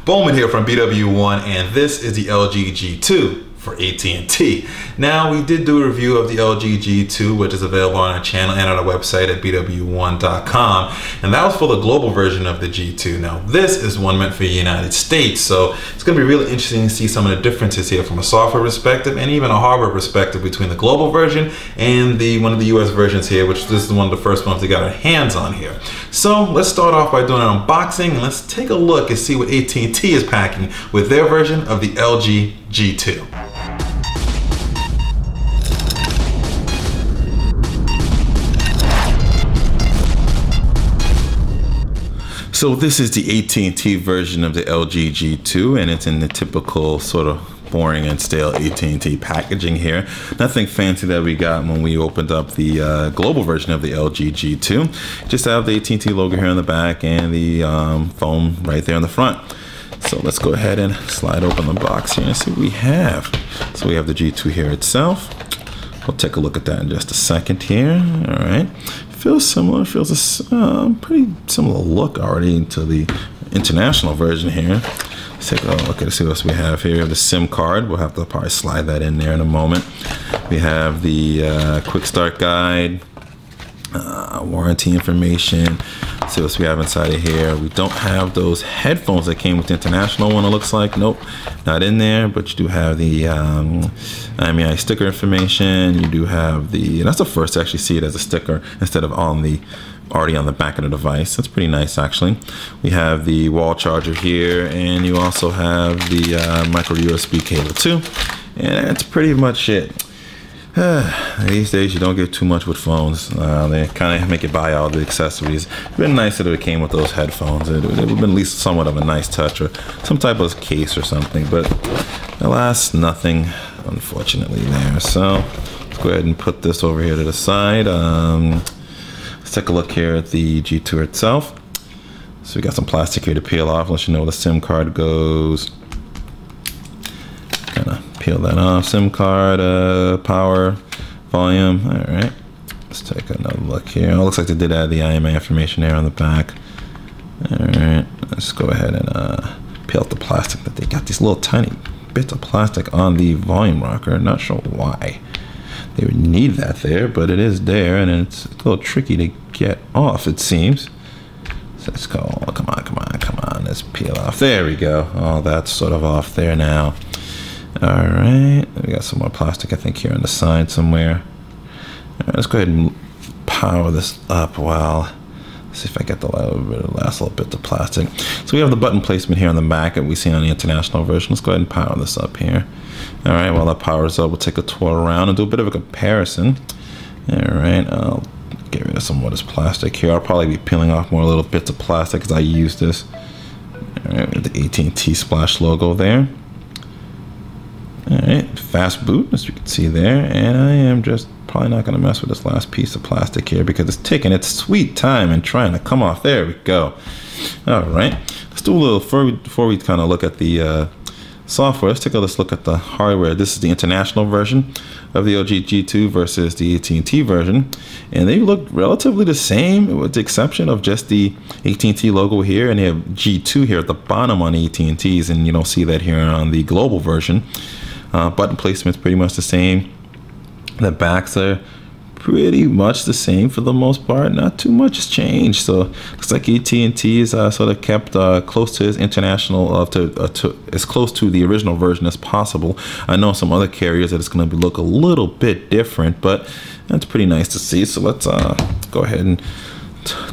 Bowman here from BWOne, and this is the LG G2 for AT&T. Now, we did do a review of the LG G2, which is available on our channel and on our website at BWOne.com, and that was for the global version of the G2. Now, this is one meant for the United States, so it's going to be really interesting to see some of the differences here from a software perspective and even a hardware perspective between the global version and one of the US versions here, which this is one of the first ones we got our hands on here. So let's start off by doing an unboxing, and let's take a look and see what AT&T is packing with their version of the LG G2. So this is the AT&T version of the LG G2, and it's in the typical sort of boring and stale AT&T packaging here. Nothing fancy that we got when we opened up the global version of the LG G2. Just have the AT&T logo here on the back and the phone right there on the front. So let's go ahead and slide open the box here and see what we have. So we have the G2 here itself. We'll take a look at that in just a second here. All right. Feels similar, feels a pretty similar look already to the international version here. Let's take a look at see what else we have here. We have the SIM card. We'll have to probably slide that in there in a moment. We have the quick start guide, warranty information. Let's see what else we have inside of here. We don't have those headphones that came with the international one, it looks like. Nope, not in there, but you do have the IMEI sticker information. You do have the, that's the first to actually see it as a sticker instead of already on the back of the device. That's pretty nice, actually. We have the wall charger here, and you also have the micro USB cable too. And that's pretty much it. These days you don't get too much with phones. They kind of make you buy all the accessories. It'd been nice if it came with those headphones. It would have been at least somewhat of a nice touch, or some type of case or something, but alas, nothing, unfortunately, there. So let's go ahead and put this over here to the side. Let's take a look here at the G2 itself. So we got some plastic here to peel off, let you know where the SIM card goes. Kind of peel that off. SIM card, power, volume. All right, let's take another look here. Oh, it looks like they did add the IMEI information there on the back. All right, let's go ahead and peel out the plastic. That they got these little tiny bits of plastic on the volume rocker. Not sure why they would need that there, but it is there, and it's a little tricky to get off, it seems. So let's go. Oh, come on. Let's peel off. There we go. Oh, that's sort of off there now. All right, we got some more plastic, I think, here on the side somewhere. All right, let's go ahead and power this up. Well, let's see if I get the last little bit of plastic. So we have the button placement here on the back that we see on the international version. Let's go ahead and power this up here. All right, while that powers up, we'll take a tour around and do a bit of a comparison. All right, I'll get rid of some of this plastic here. I'll probably be peeling off more little bits of plastic as I use this. All right, with the AT&T splash logo there. All right, fast boot, as you can see there, and I am just probably not going to mess with this last piece of plastic here because it's taking its sweet time and trying to come off. There we go. All right, let's do a little before we kind of look at the software. Let's take a look at the hardware. This is the international version of the LG G2 versus the AT&T version, and they look relatively the same with the exception of just the AT&T logo here, and they have G2 here at the bottom on AT&T's, and you don't see that here on the global version. Button placement's pretty much the same. The backs are pretty much the same for the most part. Not too much has changed. So looks like AT&T is sort of kept close to its international, as close to the original version as possible. I know some other carriers that it's going to look a little bit different, but that's pretty nice to see. So let's go ahead and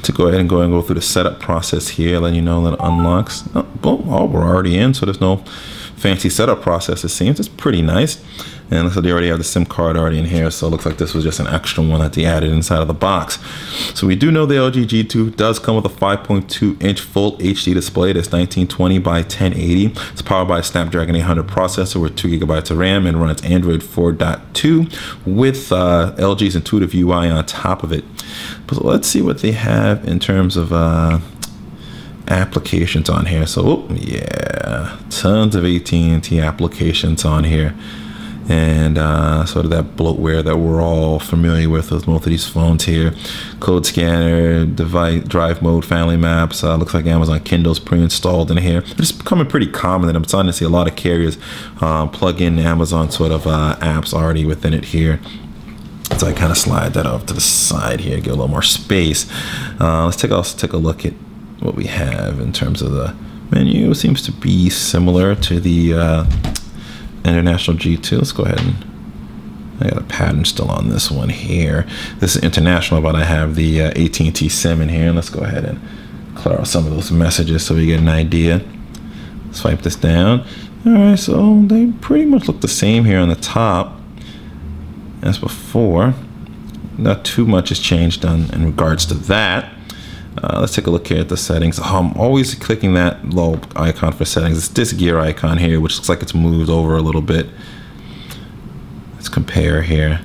go through the setup process here, letting you know that it unlocks. Oh, we're already in, so there's no fancy setup process. It seems it's pretty nice, and so they already have the SIM card already in here, so it looks like this was just an extra one that they added inside of the box. So we do know the LG G2 does come with a 5.2-inch full HD display that's 1920 by 1080. It's powered by a Snapdragon 800 processor with 2 GB of RAM and runs Android 4.2 with LG's intuitive UI on top of it. But let's see what they have in terms of applications on here. So yeah, tons of AT&T applications on here. and sort of that bloatware that we're all familiar with most of these phones here. Code scanner, device, drive mode, family maps. Looks like Amazon Kindle's pre-installed in here. It's becoming pretty common that I'm starting to see a lot of carriers plug in Amazon sort of apps already within it here. So I kind of slide that off to the side here, get a little more space. Let's take a look at what we have in terms of the menu. It seems to be similar to the international G2. Let's go ahead and, I got a pattern still on this one here. This is international, but I have the AT&T SIM in here. Let's go ahead and clear out some of those messages so we get an idea. Swipe this down. All right, so they pretty much look the same here on the top as before. Not too much has changed in regards to that. Let's take a look here at the settings. I'm always clicking that little icon for settings. It's this gear icon here, which looks like it's moved over a little bit. Let's compare here.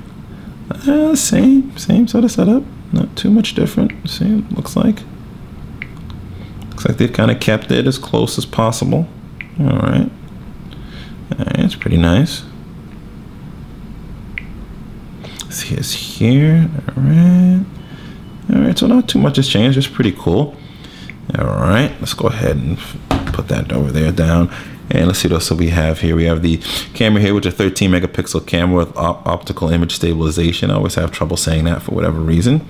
Same sort of setup. Not too much different. See, it looks like they've kind of kept it as close as possible. All right, it's pretty nice. See, it's here. All right, so not too much has changed. It's pretty cool. All right, let's go ahead and put that over there down. And let's see what else we have here. We have the camera here, which is a 13 megapixel camera with optical image stabilization. I always have trouble saying that for whatever reason.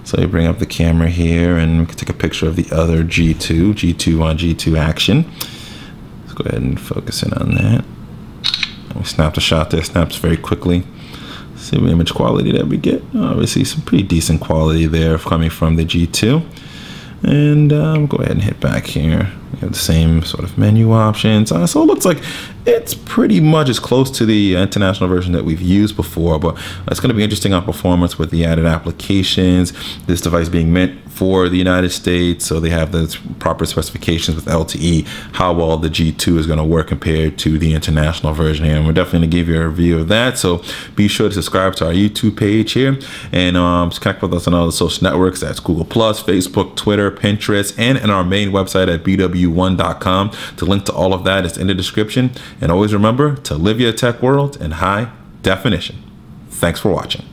So you bring up the camera here and we can take a picture of the other G2 on G2 action. Let's go ahead and focus in on that. And we snapped a shot there, snaps very quickly. See the image quality that we get. Obviously some pretty decent quality there coming from the G2. And go ahead and hit back here. We have the same sort of menu options. So it looks like it's pretty much as close to the international version that we've used before, but it's going to be interesting on performance with the added applications. This device being meant for the United States, so they have the proper specifications with LTE, how well the G2 is going to work compared to the international version here. And we're definitely going to give you a review of that. So be sure to subscribe to our YouTube page here and connect with us on all the social networks. That's Google+, Facebook, Twitter, Pinterest, and in our main website at BWOne.com. The link to all of that is in the description. And always remember to live your tech world in high definition. Thanks for watching.